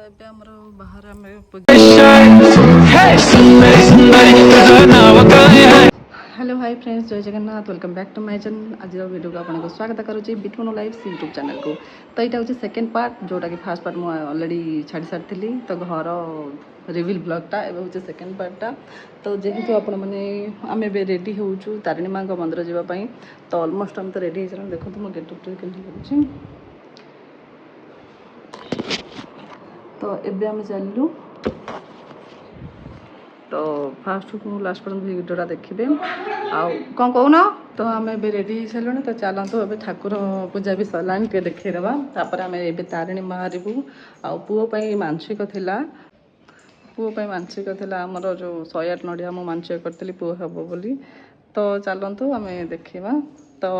ଏବେ ଆମର ବାହାରେ ଆମେ हेलो हाय फ्रेंड्स जय Jagannath welcome back to my channel आज वीडियो को आपको स्वागत करुच्ची बिटुन लाइफ यूट्यूब चैनल को। तो यहाँ हूँ सेकेंड पार्ट जोटा कि फास्ट पार्ट मुझे ऑलरेडी छाड़ी सारी तो घर रिविल ब्लॉगटा एवं हूँ सेकेंड पार्टटा। तो जेहेतु आपण मैंने आम ए रेडी होचु तारिणी माँ मंदिर जावाई तो ऑलमोस्ट आम तो रेडी हो देखो मो गेटअप के तो एबे आम चलू तो फास्ट लास्ट पर्यटन भिडियोटा देखिए आउ कौन कौन तो आम ए रेडी हो सारे तो चलतु ए ठाकुर पूजा भी सरला टे देखीदेवा तापर आम ए तारिणी बाहरबू आउ पुओपाई मानसिक थिला पुओपाई मानसिक थिला आमर जो 108 नड़िया मु मानसिक करी पुओ हम बोली तो चलतु आम देखा तो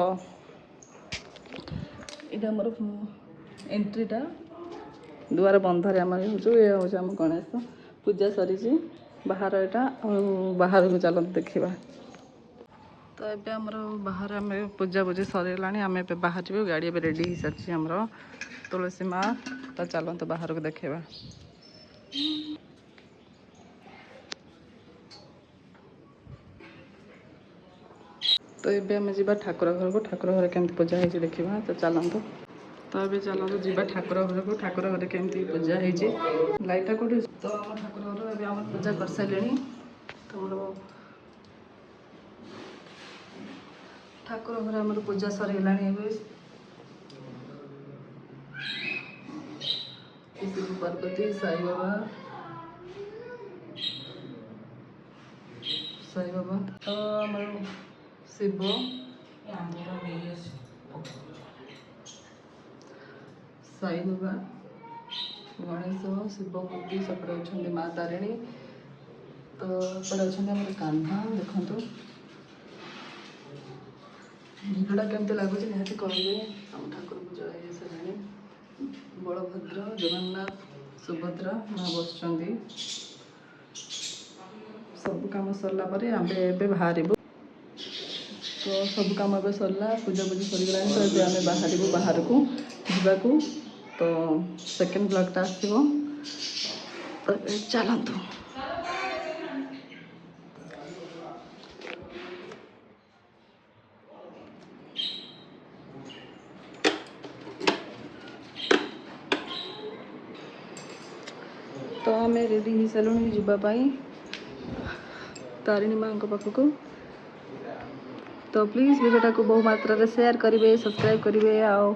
ये आमर एंट्रीटा दुआर बंधरे आम ये हूँ आम गणेश पूजा सरी बाहर यहाँ बाहर को चलते देखा तो ये आमर बाहर आम पूजा पूजी सरला आम ए बाहर गाड़ी ए रेडी हो सारी आमर तुलसी माँ तो चलते बाहर को देखा तो ये आम जा ठाकुर घर को ठाकुर घर केमती पूजा हो देखा तो चलतु तो ये चलते जा ठाकुर घर को ठाकुर घर केमती पूजा हो लाइटा कौटी तो आम ठाकुर घर आम पूजा कर सारे तो ठाकुर घर आम पूजा सरगला शिव पार्वती साई बाबा तो आम शिव साई बाबा गणेश शिव मूर्ति सेपटे अच्छा माँ तारिणी तो एपटे अच्छा कान्हा देखु भिडटा केमती लगुच निहती कहे आम ठाकुर पूजा हो सारे बलभद्र जगन्नाथ सुभद्रा माँ बस सब कम सरला आम ए बाहर तो सब कम ए सरला पूजा पूजी सरगला तो ये आम बाहर बाहर को जावाक तो सेकेंड ब्लॉगटा आसो तो चलतु तो आम रेडी हो सारूँ जावाई तारिणी माँ पाखक तो प्लीज वीडियोटा को बहु मात्रा रे शेयर करेंगे सब्सक्राइब करेंगे आउ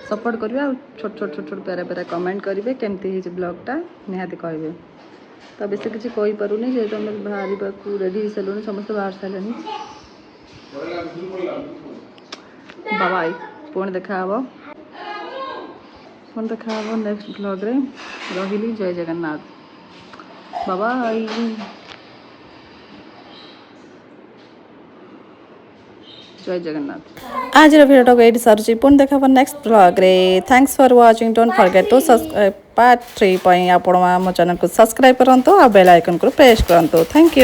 सपोर्ट करेंगे आ छोट छोट छोट छोट प्यारा प्यारा कमेंट करेंगे केमती हो ब्लॉगटा निहाती कहे तो बेस किसी कहीपरूनी जेहेतु आम बाहर रेडी हो सारूँ समस्त बाहर सारे बाय पुणी देखा पुणी देखा नेक्स्ट ब्लॉग रे रही जय जगन्नाथ बाय जय जगन्नाथ आज वीडियो को ये सारी पुणी देखा नेक्स्ट ब्लॉग रे thanks for watching don't forget to subscribe part 3 आप चैनल को सब्सक्राइब करूँ और बेल आइकन को प्रेस करूँ थैंक यू।